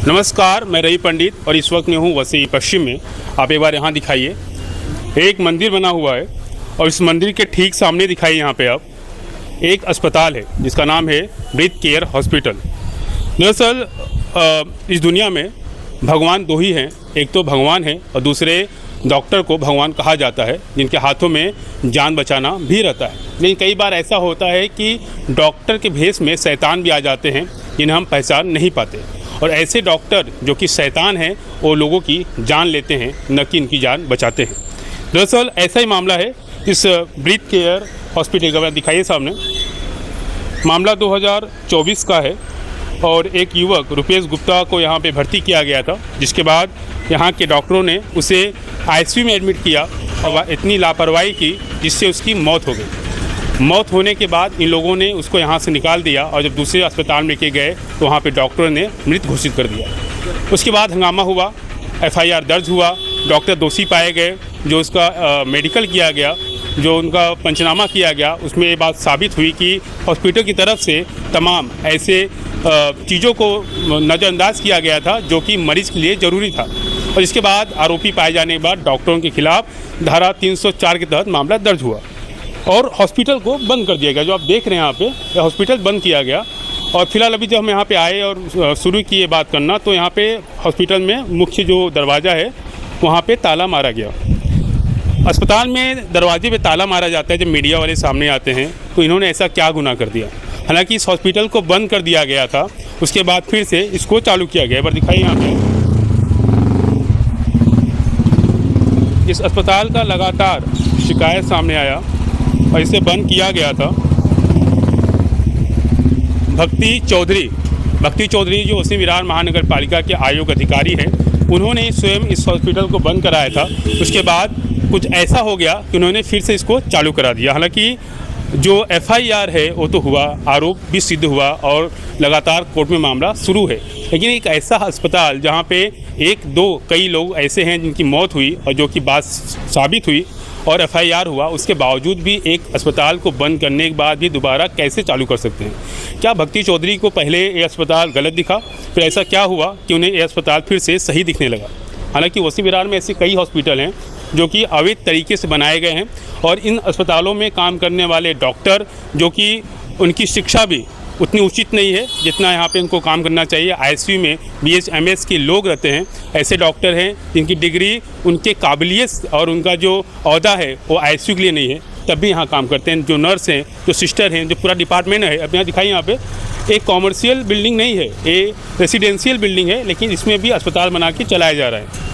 नमस्कार, मैं रवि पंडित और इस वक्त मैं हूँ वसई पश्चिम में। आप एक बार यहाँ दिखाइए, एक मंदिर बना हुआ है और इस मंदिर के ठीक सामने दिखाइए यहाँ पे आप एक अस्पताल है जिसका नाम है ब्रीथ केयर हॉस्पिटल। दरअसल इस दुनिया में भगवान दो ही हैं, एक तो भगवान है और दूसरे डॉक्टर को भगवान कहा जाता है, जिनके हाथों में जान बचाना भी रहता है। लेकिन कई बार ऐसा होता है कि डॉक्टर के भेष में शैतान भी आ जाते हैं जिन्हें हम पहचान नहीं पाते, और ऐसे डॉक्टर जो कि शैतान हैं वो लोगों की जान लेते हैं, न कि इनकी जान बचाते हैं। दरअसल ऐसा ही मामला है इस ब्रीथ केयर हॉस्पिटल का। दिखाइए सामने, मामला 2024 का है और एक युवक रुपेश गुप्ता को यहाँ पे भर्ती किया गया था, जिसके बाद यहाँ के डॉक्टरों ने उसे आईसीयू में एडमिट किया और इतनी लापरवाही की जिससे उसकी मौत हो गई। मौत होने के बाद इन लोगों ने उसको यहाँ से निकाल दिया और जब दूसरे अस्पताल में लेके गए तो वहाँ पे डॉक्टरों ने मृत घोषित कर दिया। उसके बाद हंगामा हुआ, एफआईआर दर्ज हुआ, डॉक्टर दोषी पाए गए। जो उसका मेडिकल किया गया, जो उनका पंचनामा किया गया, उसमें ये बात साबित हुई कि हॉस्पिटल की तरफ से तमाम ऐसे चीज़ों को नज़रअंदाज किया गया था जो कि मरीज़ के लिए ज़रूरी था। और इसके बाद आरोपी पाए जाने के बाद डॉक्टरों के खिलाफ धारा 304 के तहत मामला दर्ज हुआ और हॉस्पिटल को बंद कर दिया गया। जो आप देख रहे हैं यहाँ पे हॉस्पिटल बंद किया गया। और फिलहाल अभी जब हम यहाँ पे आए और शुरू किए बात करना, तो यहाँ पे हॉस्पिटल में मुख्य जो दरवाज़ा है वहाँ पे ताला मारा गया। अस्पताल में दरवाजे पे ताला मारा जाता है जब मीडिया वाले सामने आते हैं, तो इन्होंने ऐसा क्या गुनाह कर दिया। हालांकि इस हॉस्पिटल को बंद कर दिया गया था, उसके बाद फिर से इसको चालू किया गया। एक बार दिखाइए यहाँ पे, इस अस्पताल का लगातार शिकायत सामने आया और इसे बंद किया गया था। भक्ति चौधरी जो वसई विरार महानगर पालिका के आयोग अधिकारी हैं, उन्होंने स्वयं इस हॉस्पिटल को बंद कराया था। उसके बाद कुछ ऐसा हो गया कि उन्होंने फिर से इसको चालू करा दिया। हालांकि जो एफआईआर है वो तो हुआ, आरोप भी सिद्ध हुआ और लगातार कोर्ट में मामला शुरू है। लेकिन एक ऐसा अस्पताल जहाँ पे कई लोग ऐसे हैं जिनकी मौत हुई और जो कि बात साबित हुई और एफआईआर हुआ, उसके बावजूद भी एक अस्पताल को बंद करने के बाद भी दोबारा कैसे चालू कर सकते हैं? क्या भक्ति चौधरी को पहले ये अस्पताल गलत दिखा, फिर ऐसा क्या हुआ कि उन्हें ये अस्पताल फिर से सही दिखने लगा? हालांकि वसई विरार में ऐसे कई हॉस्पिटल हैं जो कि अवैध तरीके से बनाए गए हैं और इन अस्पतालों में काम करने वाले डॉक्टर जो कि उनकी शिक्षा भी उतनी उचित नहीं है जितना यहाँ पे उनको काम करना चाहिए। आईसीयू में BHMS के लोग रहते हैं, ऐसे डॉक्टर हैं जिनकी डिग्री, उनके काबिलियत और उनका जो ओहदा है वो आईसीयू के लिए नहीं है, तब भी यहाँ काम करते हैं। जो नर्स हैं, जो सिस्टर हैं, जो पूरा डिपार्टमेंट है। अब यहाँ दिखाइए, यहाँ पे एक कॉमर्शियल बिल्डिंग नहीं है, ये रेसिडेंशियल बिल्डिंग है, लेकिन इसमें भी अस्पताल बना के चलाया जा रहा है।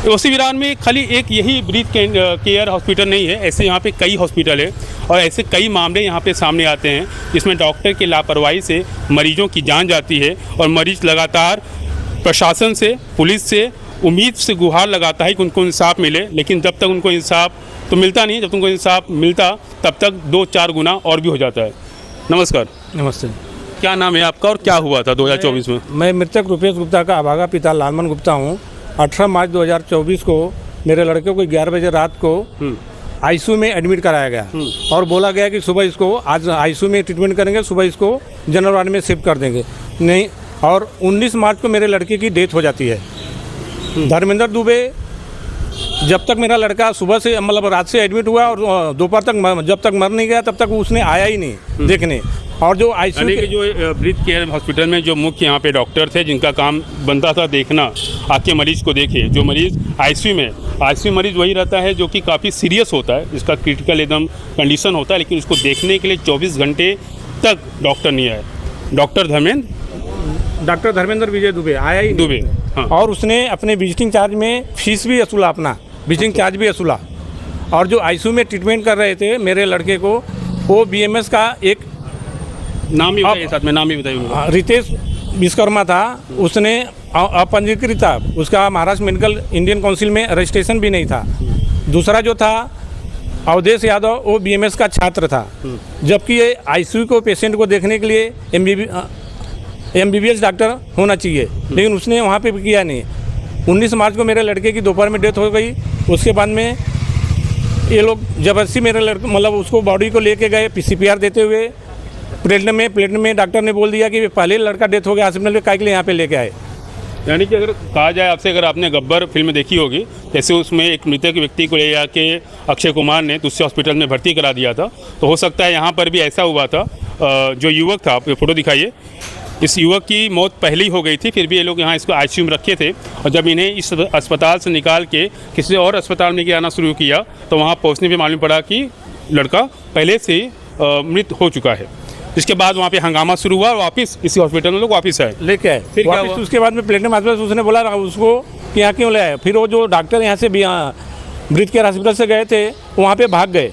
वसई विरार में खाली एक यही ब्रीथ केयर हॉस्पिटल नहीं है, ऐसे यहाँ पे कई हॉस्पिटल है और ऐसे कई मामले यहाँ पे सामने आते हैं जिसमें डॉक्टर की लापरवाही से मरीजों की जान जाती है और मरीज लगातार प्रशासन से, पुलिस से उम्मीद से गुहार लगाता है कि उनको इंसाफ मिले, लेकिन जब तक उनको इंसाफ तो मिलता नहीं, जब तक उनको इंसाफ मिलता तब तक 2-4 गुना और भी हो जाता है। नमस्कार। नमस्ते। क्या नाम है आपका और क्या हुआ था 2024 में? मैं मृतक रुपेश गुप्ता का अभागा पिता लालमन गुप्ता हूँ। 18 मार्च 2024 को मेरे लड़के को 11 बजे रात को आईसीयू में एडमिट कराया गया और बोला गया कि सुबह इसको, आज आईसीयू में ट्रीटमेंट करेंगे, सुबह इसको जनरल वार्ड में शिफ्ट कर देंगे। नहीं, और 19 मार्च को मेरे लड़के की डेथ हो जाती है। धर्मेंद्र दुबे, जब तक मेरा लड़का सुबह से मतलब रात से एडमिट हुआ और दोपहर तक जब तक मर नहीं गया तब तक उसने आया ही नहीं देखने। और जो आईसीयू के जो ब्रीथ केयर हॉस्पिटल में जो मुख्य यहाँ पे डॉक्टर थे जिनका काम बनता था देखना, आके मरीज को देखे। जो मरीज आईसीयू में, आईसीयू मरीज वही रहता है जो कि काफ़ी सीरियस होता है, जिसका क्रिटिकल एकदम कंडीशन होता है, लेकिन उसको देखने के लिए 24 घंटे तक डॉक्टर नहीं आया। डॉक्टर धर्मेंद्र विजय दुबे आया ही दुबे, हाँ। और उसने अपने विजिटिंग चार्ज में फीस भी वसूला, अपना विजिटिंग चार्ज भी वसूला। और जो आईसीयू में ट्रीटमेंट कर रहे थे मेरे लड़के को, वो BMS का एक नाम ही बताइए, साथ में नाम ही बताइए उनका। रितेश विश्वकर्मा था, उसने अपंजीकृत था, उसका महाराष्ट्र मेडिकल इंडियन काउंसिल में रजिस्ट्रेशन भी नहीं था। दूसरा जो था अवधेश यादव, वो BMS का छात्र था, जबकि ये आईसीयू को पेशेंट को देखने के लिए MBBS डॉक्टर होना चाहिए, लेकिन उसने वहाँ पे किया नहीं। 19 मार्च को मेरे लड़के की दोपहर में डेथ हो गई। उसके बाद में ये लोग ज़बरदस्ती मेरे लड़के मतलब उसको बॉडी को लेके गए CPR देते हुए प्लेट में डॉक्टर ने बोल दिया कि पहले लड़का डेथ हो गया हॉस्पिटल में, काहे के लिए यहाँ पे लेके आए। यानी कि अगर कहा जाए आपसे, अगर आपने गब्बर फिल्म देखी होगी, जैसे उसमें एक मृतक व्यक्ति को ले जाके अक्षय कुमार ने दूसरे हॉस्पिटल में भर्ती करा दिया था, तो हो सकता है यहाँ पर भी ऐसा हुआ था। जो युवक था, आप फोटो दिखाइए, इस युवक की मौत पहले ही हो गई थी, फिर भी ये लोग यहाँ इसको आईसीयू में रखे थे, और जब इन्हें इस अस्पताल से निकाल के किसी और अस्पताल में आना शुरू किया तो वहाँ पहुँचने पर मालूम पड़ा कि लड़का पहले से मृत हो चुका है। इसके बाद वहाँ पे हंगामा शुरू हुआ और वापस इसी हॉस्पिटल में लोग वापस आए, लेके आए। फिर क्या वापस हुआ? उसके बाद में प्लेटिनम हॉस्पिटल उसने बोला उसको कि यहाँ क्यों ले आए। फिर वो जो डॉक्टर यहाँ से भी ब्रिज केयर हॉस्पिटल से गए थे वहाँ पे भाग गए।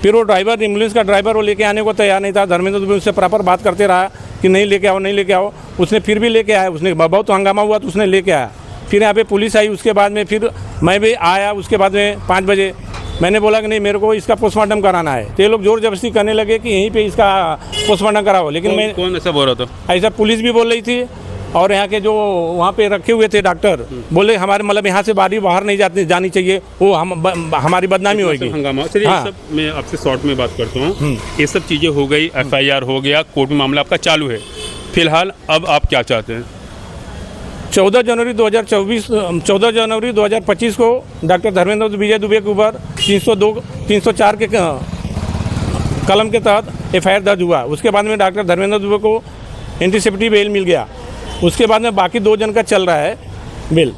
फिर वो ड्राइवर, एम्बुलेंस का ड्राइवर, वो लेके आने को तैयार नहीं था। धर्मेंद्र दुबे उससे प्रॉपर बात करते रहा कि नहीं लेके आओ, नहीं लेके आओ। उसने फिर भी लेके आया, उसने बहुत हंगामा हुआ तो उसने लेके आया। फिर यहाँ पे पुलिस आई, उसके बाद में फिर मैं भी आया। उसके बाद में 5 बजे मैंने बोला कि नहीं, मेरे को इसका पोस्टमार्टम कराना है। तो ये लोग जोर जबरदस्ती करने लगे कि यहीं पे इसका पोस्टमार्टम कराओ, लेकिन मैं कौन ऐसा बोल रहा था? ऐसा पुलिस भी बोल रही थी और यहाँ के जो वहाँ पे रखे हुए थे डॉक्टर बोले हमारे मतलब यहाँ से बाहर नहीं जानी चाहिए, वो हमारी बदनामी होगी। हंगामा। चलिए, हाँ। ये सब मैं आपसे शॉर्ट में बात करता हूँ। ये सब चीज़ें हो गई, FIR हो गया, कोर्ट में मामला आपका चालू है। फिलहाल अब आप क्या चाहते हैं? 14 जनवरी 2025 को डॉक्टर धर्मेंद्र विजय दुबे के ऊपर 304 के कलम के तहत FIR दर्ज हुआ। उसके बाद में डॉक्टर धर्मेंद्र दुबे को एंटीसिपेटरी बेल मिल गया। उसके बाद में बाकी 2 जन का चल रहा है बेल।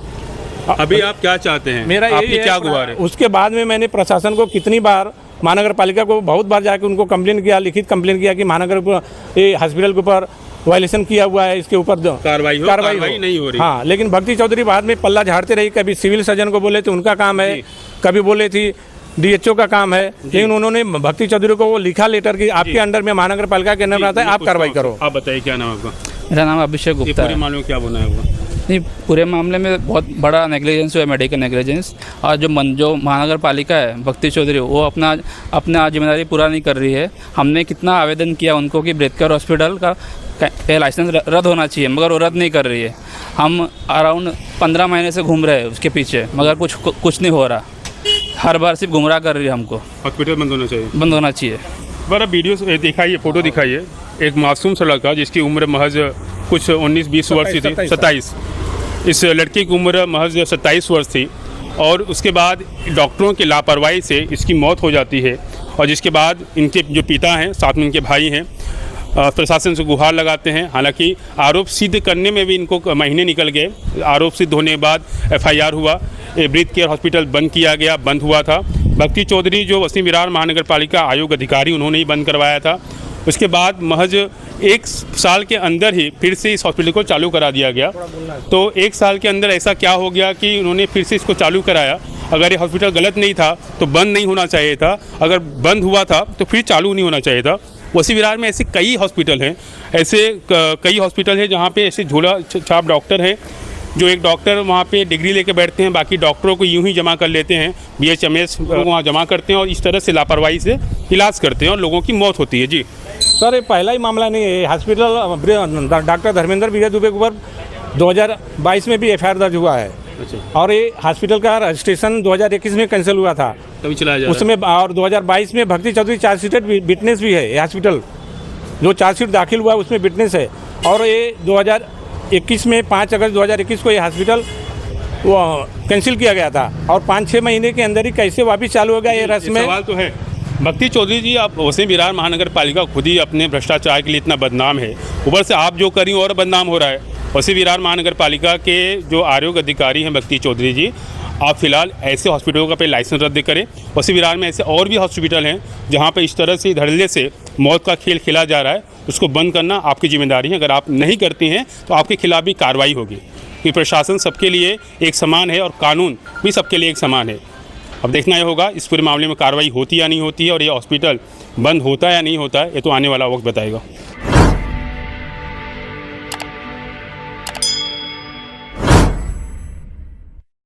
अभी आप क्या चाहते हैं? मेरा आपकी यही क्या है। गुहार है? उसके बाद में मैंने प्रशासन को कितनी बार, महानगर पालिका को बहुत बार जाकर उनको कंप्लेन किया, लिखित कंप्लेन किया कि महानगर हॉस्पिटल के ऊपर वायलेशन किया हुआ है, इसके ऊपर कार्रवाई नहीं हो रही। हाँ, लेकिन भक्ति चौधरी बाद में पल्ला झाड़ते रही। कभी सिविल सर्जन को बोले थे उनका काम है, कभी बोले थी DHO का काम है, लेकिन उन्होंने भक्ति चौधरी को वो लिखा लेटर कि आपके अंडर में महानगर पालिका के अंदर में आता है, आप कार्रवाई करो। आप बताइए, क्या नाम आपका? मेरा नाम अभिषेक गुप्ता पूरे है। मामले में क्या बना है वो? नहीं, पूरे मामले में बहुत बड़ा नेग्लिजेंस हुआ है, मेडिकल नेग्लिजेंस। और जो महानगर पालिका है भक्ति चौधरी, वो अपना जिम्मेदारी पूरा नहीं कर रही है। हमने कितना आवेदन किया उनको कि ब्रिज केयर हॉस्पिटल का लाइसेंस रद्द होना चाहिए, मगर वो रद्द नहीं कर रही है। हम अराउंड 15 महीने से घूम रहे हैं उसके पीछे, मगर कुछ नहीं हो रहा। हर बार सिर्फ गुमराह कर रही है हमको। हॉस्पिटल बंद होना चाहिए। बंद होना चाहिए। बड़ा वीडियो दिखाइए, फोटो दिखाइए। एक मासूम सा लड़का जिसकी उम्र महज कुछ 19-20 वर्ष की थी, 27। इस लड़की की उम्र महज 27 वर्ष थी, और उसके बाद डॉक्टरों की लापरवाही से इसकी मौत हो जाती है। और जिसके बाद इनके जो पिता हैं, साथ में इनके भाई हैं, प्रशासन से गुहार लगाते हैं। हालांकि आरोप सिद्ध करने में भी इनको महीने निकल गए। आरोप सिद्ध होने के बाद FIR हुआ, ब्रिज केयर हॉस्पिटल बंद किया गया, बंद हुआ था। भक्ति चौधरी जो वसीम विरार महानगर पालिका आयोग अधिकारी, उन्होंने ही बंद करवाया था। उसके बाद महज 1 साल के अंदर ही फिर से इस हॉस्पिटल को चालू करा दिया गया। तो 1 साल के अंदर ऐसा क्या हो गया कि उन्होंने फिर से इसको चालू कराया? अगर ये हॉस्पिटल गलत नहीं था तो बंद नहीं होना चाहिए था, अगर बंद हुआ था तो फिर चालू नहीं होना चाहिए था। वसीम विरार में ऐसे कई हॉस्पिटल हैं, कई हॉस्पिटल हैं जहाँ पे ऐसे झोला छाप डॉक्टर हैं, जो एक डॉक्टर वहाँ पे डिग्री लेके बैठते हैं, बाकी डॉक्टरों को यूं ही जमा कर लेते हैं, BHMS वहाँ जमा करते हैं और इस तरह से लापरवाही से इलाज करते हैं और लोगों की मौत होती है। जी सर, ये पहला ही मामला नहीं है। हॉस्पिटल डॉक्टर धर्मेंद्र विजय दुबे के ऊपर 2022 में भी FIR दर्ज हुआ है। अच्छा। और ये हॉस्पिटल का रजिस्ट्रेशन 2021 में कैंसिल हुआ था, तभी चलाया जा रहा है। उसमें। और 2022 में भक्ति चौधरी चार्जशीटेड विटनेस भी है। ये हॉस्पिटल जो चार्जशीट दाखिल हुआ उसमें विटनेस है। और ये 2021 में 5 अगस्त 2021 को ये हॉस्पिटल वो कैंसिल किया गया था, और 5-6 महीने के अंदर ही कैसे वापस चालू हो गया, ये रस्म सवाल तो है। भक्ति चौधरी जी, आप वसीम विरार महानगर पालिका खुद ही अपने भ्रष्टाचार के लिए इतना बदनाम है, ऊपर से आप जो करी और बदनाम हो रहा है। वसीम विरार महानगर पालिका के जो आयोग अधिकारी हैं भक्ति चौधरी जी, आप फिलहाल ऐसे हॉस्पिटलों का पे लाइसेंस रद्द करें। वसीम विरार में ऐसे और भी हॉस्पिटल हैं जहाँ पे इस तरह से धड़ल्ले से मौत का खेल खेला जा रहा है, उसको बंद करना आपकी जिम्मेदारी है। अगर आप नहीं करती हैं तो आपके खिलाफ भी कार्रवाई होगी, क्योंकि प्रशासन सबके लिए एक समान है और कानून भी सबके लिए एक समान है। अब देखना ये होगा इस पूरे मामले में कार्रवाई होती या नहीं होती है, और ये हॉस्पिटल बंद होता है या नहीं होता है, ये तो आने वाला वक्त बताएगा।